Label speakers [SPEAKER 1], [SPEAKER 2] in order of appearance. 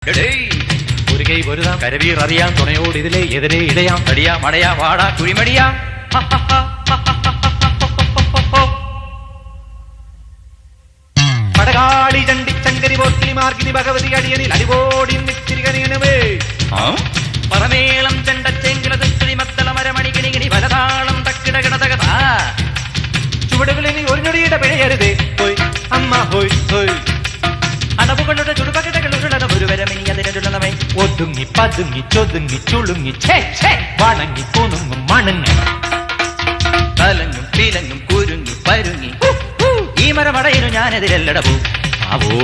[SPEAKER 1] ഒരു കൈ പൊരുതാം കരവീർ അറിയാം തുണയോട് ഇതിലെ എതിരെ ഇടയാം തടിയാ മടയാ വാടാ കുഴിമടിയാ പടകാളി ചണ്ടി ചങ്കരി പോർക്കിനി മാർഗിനി ഭഗവതി അടിയനിൽ അടിപോടി നിത്തിരികനിയനവേ പറമേളം ചെണ്ടച്ചെങ്കിലതുശ്രീ മത്തള മരമണികിണികിണി വലതാളം തക്കിടകിടതകത ചുവടുകളിനി ഒരു ഞൊടിയുടെ പിഴയരുതേ ഹോയ് അമ്മ ഹോയ് ഹോയ് അണവുകളുടെ ചുടുപകടകളുള്ള ഒരു വരമിനി അതിനുള്ളവേ ഒതുങ്ങി പതുങ്ങി ചൊതുങ്ങി ചുളുങ്ങി വണങ്ങി പൂന്നുങ്ങും മണങ്ങി തലങ്ങും പീലങ്ങും കുരുങ്ങി പരുങ്ങി ഈ മരമടയിനു ഞാനെതിരല്ലടവോ ആവോ